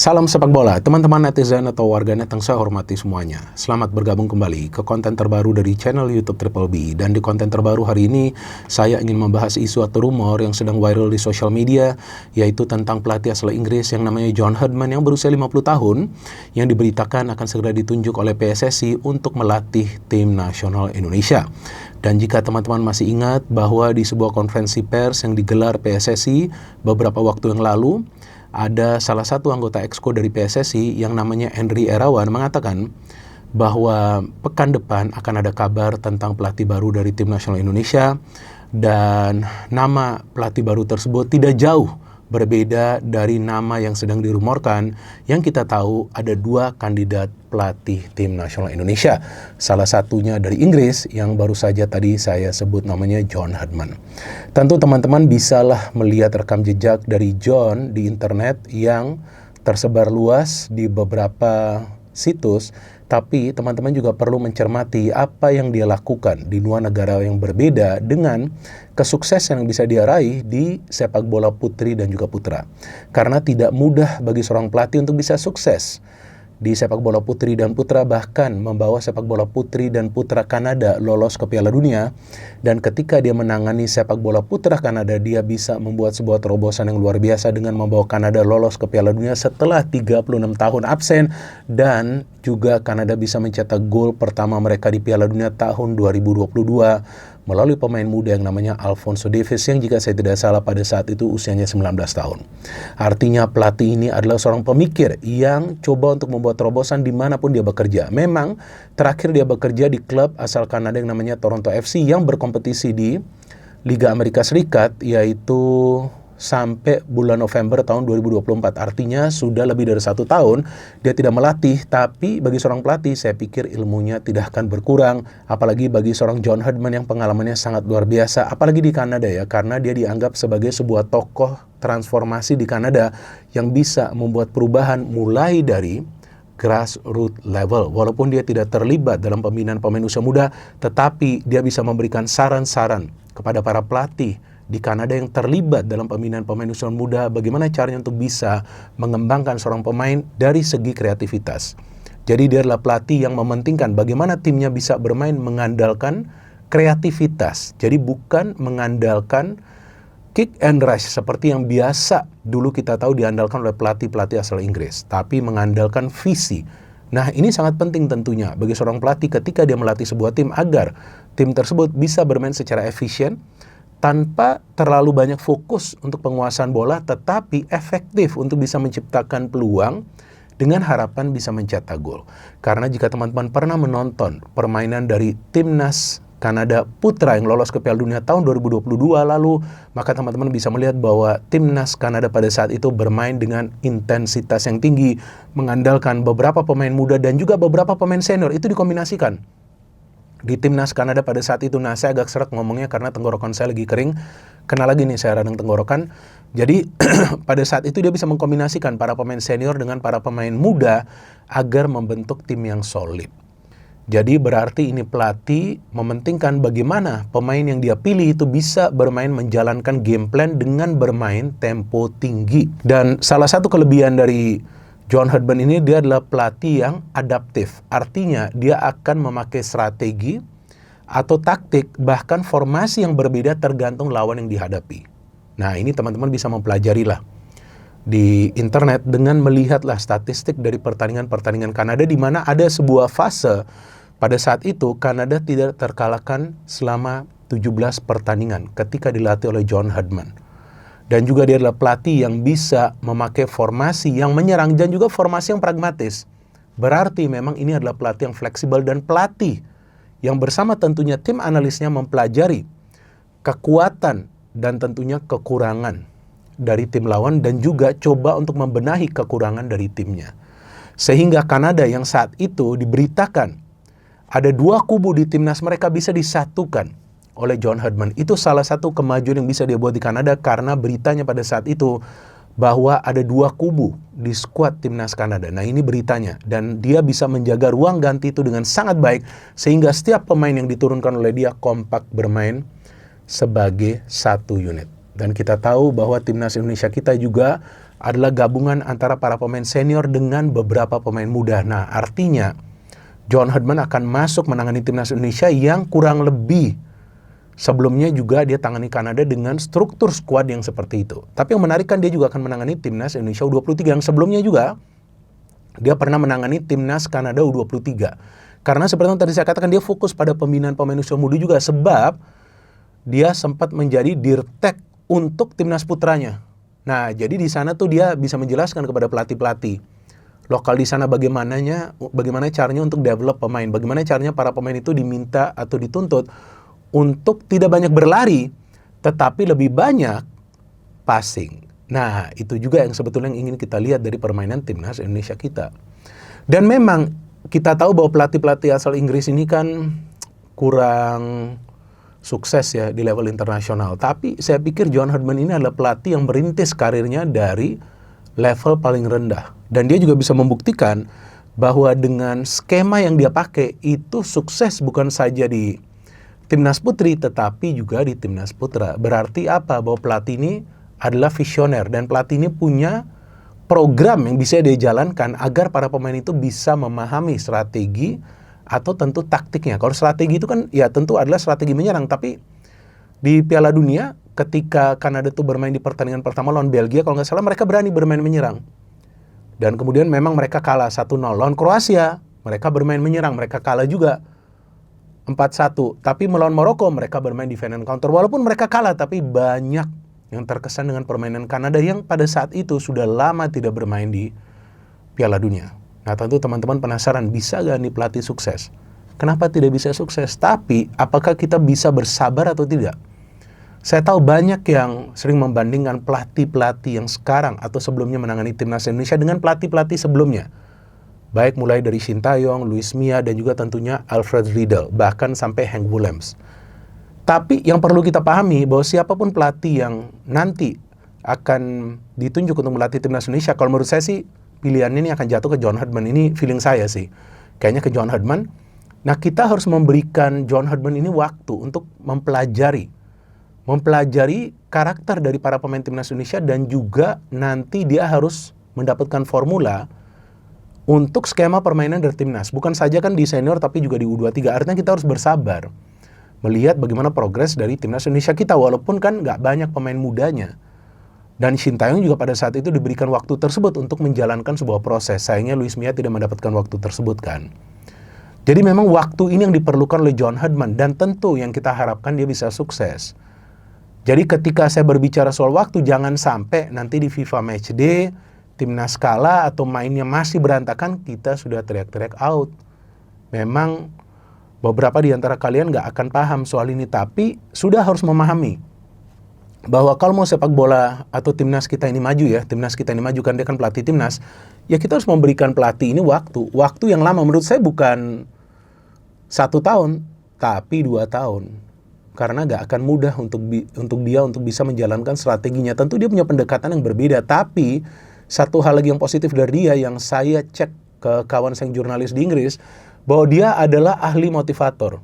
Salam sepak bola, teman-teman netizen atau warganet yang saya hormati semuanya. Selamat bergabung kembali ke konten terbaru dari channel YouTube Triple B. Dan di konten terbaru hari ini, saya ingin membahas isu atau rumor yang sedang viral di sosial media, yaitu tentang pelatih asal Inggris yang namanya John Herdman yang berusia 50 tahun, yang diberitakan akan segera ditunjuk oleh PSSI untuk melatih tim nasional Indonesia. Dan jika teman-teman masih ingat bahwa di sebuah konferensi pers yang digelar PSSI beberapa waktu yang lalu, ada salah satu anggota Exco dari PSSI yang namanya Henry Irawan mengatakan bahwa pekan depan akan ada kabar tentang pelatih baru dari tim nasional Indonesia, dan nama pelatih baru tersebut tidak jauh berbeda dari nama yang sedang dirumorkan, yang kita tahu ada dua kandidat pelatih tim nasional Indonesia. Salah satunya dari Inggris yang baru saja tadi saya sebut namanya John Herdman. Tentu teman-teman bisalah melihat rekam jejak dari John di internet yang tersebar luas di beberapa situs, tapi teman-teman juga perlu mencermati apa yang dia lakukan di dua negara yang berbeda dengan kesuksesan yang bisa dia raih di sepak bola putri dan juga putra. Karena tidak mudah bagi seorang pelatih untuk bisa sukses di sepak bola putri dan putra, bahkan membawa sepak bola putri dan putra Kanada lolos ke Piala Dunia. Dan ketika dia menangani sepak bola putra Kanada, dia bisa membuat sebuah terobosan yang luar biasa dengan membawa Kanada lolos ke Piala Dunia setelah 36 tahun absen, dan juga Kanada bisa mencetak gol pertama mereka di Piala Dunia tahun 2022 melalui pemain muda yang namanya Alphonso Davies, yang jika saya tidak salah pada saat itu usianya 19 tahun. Artinya pelatih ini adalah seorang pemikir yang coba untuk membuat terobosan dimanapun dia bekerja. Memang terakhir dia bekerja di klub asal Kanada yang namanya Toronto FC yang berkompetisi di Liga Amerika Serikat, yaitu sampai bulan November tahun 2024. Artinya sudah lebih dari 1 tahun dia tidak melatih. Tapi bagi seorang pelatih, saya pikir ilmunya tidak akan berkurang. Apalagi bagi seorang John Herdman yang pengalamannya sangat luar biasa, apalagi di Kanada ya, karena dia dianggap sebagai sebuah tokoh transformasi di Kanada yang bisa membuat perubahan mulai dari grassroots level. Walaupun dia tidak terlibat dalam pembinaan pemain usia muda, tetapi dia bisa memberikan saran-saran kepada para pelatih di Kanada yang terlibat dalam pembinaan pemain usia muda, bagaimana caranya untuk bisa mengembangkan seorang pemain dari segi kreativitas. Jadi dia adalah pelatih yang mementingkan bagaimana timnya bisa bermain mengandalkan kreativitas. Jadi bukan mengandalkan kick and rush seperti yang biasa dulu kita tahu diandalkan oleh pelatih-pelatih asal Inggris, tapi mengandalkan visi. Nah, ini sangat penting tentunya bagi seorang pelatih ketika dia melatih sebuah tim agar tim tersebut bisa bermain secara efisien, tanpa terlalu banyak fokus untuk penguasaan bola, tetapi efektif untuk bisa menciptakan peluang dengan harapan bisa mencetak gol. Karena jika teman-teman pernah menonton permainan dari timnas Kanada putra yang lolos ke Piala Dunia tahun 2022 lalu, maka teman-teman bisa melihat bahwa timnas Kanada pada saat itu bermain dengan intensitas yang tinggi, mengandalkan beberapa pemain muda dan juga beberapa pemain senior. Itu dikombinasikan di timnas Kanada pada saat itu. Nah, saya agak seret ngomongnya karena tenggorokan saya lagi kering. Kena lagi nih saya radang tenggorokan. Jadi pada saat itu dia bisa mengkombinasikan para pemain senior dengan para pemain muda agar membentuk tim yang solid. Jadi berarti ini pelatih mementingkan bagaimana pemain yang dia pilih itu bisa bermain menjalankan game plan dengan bermain tempo tinggi. Dan salah satu kelebihan dari John Herdman ini, dia adalah pelatih yang adaptif. Artinya dia akan memakai strategi atau taktik, bahkan formasi yang berbeda tergantung lawan yang dihadapi. Nah, ini teman-teman bisa mempelajarilah di internet dengan melihatlah statistik dari pertandingan-pertandingan Kanada, di mana ada sebuah fase pada saat itu Kanada tidak terkalahkan selama 17 pertandingan ketika dilatih oleh John Herdman. Dan juga dia adalah pelatih yang bisa memakai formasi yang menyerang dan juga formasi yang pragmatis. Berarti memang ini adalah pelatih yang fleksibel dan pelatih yang bersama tentunya tim analisnya mempelajari kekuatan dan tentunya kekurangan dari tim lawan, dan juga coba untuk membenahi kekurangan dari timnya. Sehingga Kanada yang saat itu diberitakan ada dua kubu di timnas mereka bisa disatukan oleh John Herdman. Itu salah satu kemajuan yang bisa dia buat di Kanada, karena beritanya pada saat itu bahwa ada dua kubu di skuad timnas Kanada. Nah, ini beritanya, dan dia bisa menjaga ruang ganti itu dengan sangat baik, sehingga setiap pemain yang diturunkan oleh dia kompak bermain sebagai satu unit. Dan kita tahu bahwa timnas Indonesia kita juga adalah gabungan antara para pemain senior dengan beberapa pemain muda. Nah, artinya John Herdman akan masuk menangani timnas Indonesia yang kurang lebih sebelumnya juga dia tangani Kanada dengan struktur skuad yang seperti itu. Tapi yang menarik kan dia juga akan menangani timnas Indonesia U23 yang sebelumnya juga dia pernah menangani timnas Kanada U23. Karena seperti yang tadi saya katakan, dia fokus pada pembinaan pemain usia muda juga, sebab dia sempat menjadi dirtek untuk timnas putranya. Nah, jadi di sana tuh dia bisa menjelaskan kepada pelatih-pelatih lokal di sana bagaimana caranya untuk develop pemain, bagaimana caranya para pemain itu diminta atau dituntut untuk tidak banyak berlari, tetapi lebih banyak passing. Nah, itu juga yang sebetulnya yang ingin kita lihat dari permainan timnas Indonesia kita. Dan memang kita tahu bahwa pelatih-pelatih asal Inggris ini kan kurang sukses ya di level internasional. Tapi saya pikir John Herdman ini adalah pelatih yang merintis karirnya dari level paling rendah. Dan dia juga bisa membuktikan bahwa dengan skema yang dia pakai itu sukses bukan saja di timnas putri tetapi juga di timnas putra. Berarti apa? Bahwa pelatih ini adalah visioner dan pelatih ini punya program yang bisa dia jalankan agar para pemain itu bisa memahami strategi atau tentu taktiknya. Kalau strategi itu kan ya tentu adalah strategi menyerang, tapi di Piala Dunia ketika Kanada tuh bermain di pertandingan pertama lawan Belgia, kalau nggak salah mereka berani bermain menyerang. Dan kemudian memang mereka kalah 1-0 lawan Kroasia, mereka bermain menyerang, mereka kalah juga 4-1. Tapi melawan Maroko mereka bermain defend and counter. Walaupun mereka kalah, tapi banyak yang terkesan dengan permainan Kanada yang pada saat itu sudah lama tidak bermain di Piala Dunia. Nah, tentu teman-teman penasaran, bisa gak nih pelatih sukses? Kenapa tidak bisa sukses? Tapi, apakah kita bisa bersabar atau tidak? Saya tahu banyak yang sering membandingkan pelatih-pelatih yang sekarang atau sebelumnya menangani timnas Indonesia dengan pelatih-pelatih sebelumnya. Baik mulai dari Shin Tae-yong, Luis Mia, dan juga tentunya Alfred Riedel, bahkan sampai Hank Willems. Tapi yang perlu kita pahami bahwa siapapun pelatih yang nanti akan ditunjuk untuk melatih timnas Indonesia, kalau menurut saya sih pilihannya ini akan jatuh ke John Herdman. Ini feeling saya sih, kayaknya ke John Herdman. Nah, kita harus memberikan John Herdman ini waktu untuk mempelajari karakter dari para pemain timnas Indonesia, dan juga nanti dia harus mendapatkan formula untuk skema permainan dari timnas. Bukan saja kan di senior tapi juga di U23. Artinya kita harus bersabar melihat bagaimana progres dari timnas Indonesia kita, walaupun kan nggak banyak pemain mudanya. Dan Shin Tae-yong juga pada saat itu diberikan waktu tersebut untuk menjalankan sebuah proses. Sayangnya Luis Mia tidak mendapatkan waktu tersebut kan. Jadi memang waktu ini yang diperlukan oleh John Herdman, dan tentu yang kita harapkan dia bisa sukses. Jadi ketika saya berbicara soal waktu, jangan sampai nanti di FIFA Matchday, timnas kalah atau mainnya masih berantakan, kita sudah teriak-teriak out. Memang beberapa di antara kalian nggak akan paham soal ini, tapi sudah harus memahami bahwa kalau mau sepak bola atau timnas kita ini maju ya, timnas kita ini maju kan dia kan pelatih timnas, ya kita harus memberikan pelatih ini waktu yang lama. Menurut saya bukan 1 tahun, tapi 2 tahun. Karena nggak akan mudah untuk dia untuk bisa menjalankan strateginya. Tentu dia punya pendekatan yang berbeda, tapi satu hal lagi yang positif dari dia yang saya cek ke kawan saya jurnalis di Inggris, bahwa dia adalah ahli motivator.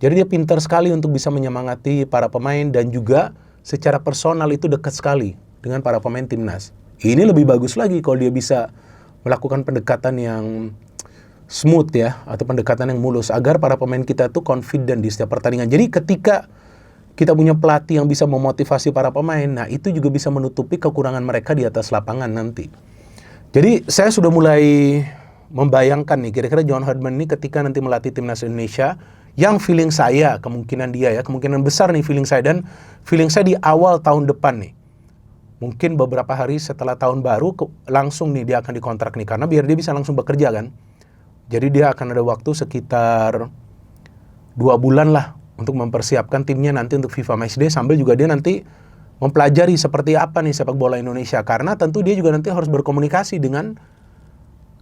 Jadi dia pintar sekali untuk bisa menyemangati para pemain, dan juga secara personal itu dekat sekali dengan para pemain timnas. Ini lebih bagus lagi kalau dia bisa melakukan pendekatan yang smooth ya, atau pendekatan yang mulus, agar para pemain kita tuh confident di setiap pertandingan. Jadi ketika kita punya pelatih yang bisa memotivasi para pemain, nah itu juga bisa menutupi kekurangan mereka di atas lapangan nanti. Jadi saya sudah mulai membayangkan nih, kira-kira John Herdman ini ketika nanti melatih timnas Indonesia, yang feeling saya, kemungkinan besar nih feeling saya, dan feeling saya di awal tahun depan nih. Mungkin beberapa hari setelah tahun baru, langsung nih dia akan dikontrak nih, karena biar dia bisa langsung bekerja kan. Jadi dia akan ada waktu sekitar 2 bulan lah untuk mempersiapkan timnya nanti untuk FIFA Matchday, sambil juga dia nanti mempelajari seperti apa nih sepak bola Indonesia. Karena tentu dia juga nanti harus berkomunikasi dengan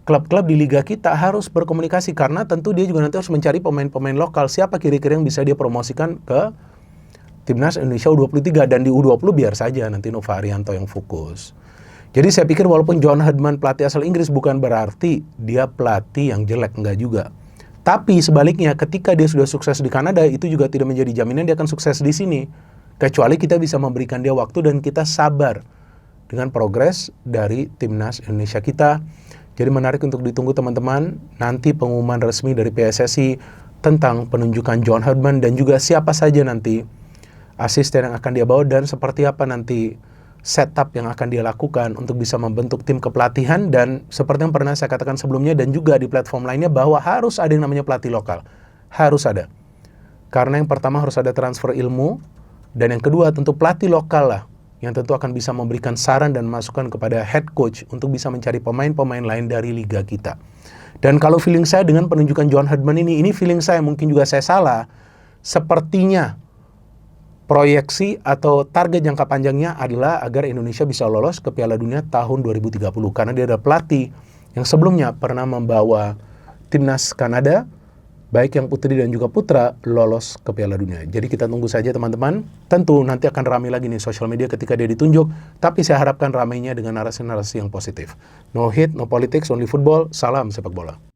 klub-klub di liga kita, harus berkomunikasi, karena tentu dia juga nanti harus mencari pemain-pemain lokal, siapa kira-kira yang bisa dia promosikan ke timnas Indonesia U23, dan di U20 biar saja nanti Nova Arianto yang fokus. Jadi saya pikir walaupun John Herdman pelatih asal Inggris, bukan berarti dia pelatih yang jelek, enggak juga. Tapi sebaliknya, ketika dia sudah sukses di Kanada, itu juga tidak menjadi jaminan dia akan sukses di sini. Kecuali kita bisa memberikan dia waktu dan kita sabar dengan progres dari timnas Indonesia kita. Jadi menarik untuk ditunggu teman-teman, nanti pengumuman resmi dari PSSI tentang penunjukan John Herdman dan juga siapa saja nanti asisten yang akan dia bawa dan seperti apa nanti setup yang akan dia lakukan untuk bisa membentuk tim kepelatihan. Dan seperti yang pernah saya katakan sebelumnya dan juga di platform lainnya bahwa harus ada yang namanya pelatih lokal. Harus ada. Karena yang pertama harus ada transfer ilmu dan yang kedua tentu pelatih lokal lah yang tentu akan bisa memberikan saran dan masukan kepada head coach untuk bisa mencari pemain-pemain lain dari liga kita. Dan kalau feeling saya dengan penunjukan John Herdman ini feeling saya, mungkin juga saya salah, sepertinya proyeksi atau target jangka panjangnya adalah agar Indonesia bisa lolos ke Piala Dunia tahun 2030. Karena dia adalah pelatih yang sebelumnya pernah membawa timnas Kanada, baik yang putri dan juga putra, lolos ke Piala Dunia. Jadi kita tunggu saja teman-teman. Tentu nanti akan ramai lagi nih sosial media ketika dia ditunjuk. Tapi saya harapkan ramainya dengan narasi-narasi yang positif. No hate, no politics, only football. Salam sepak bola.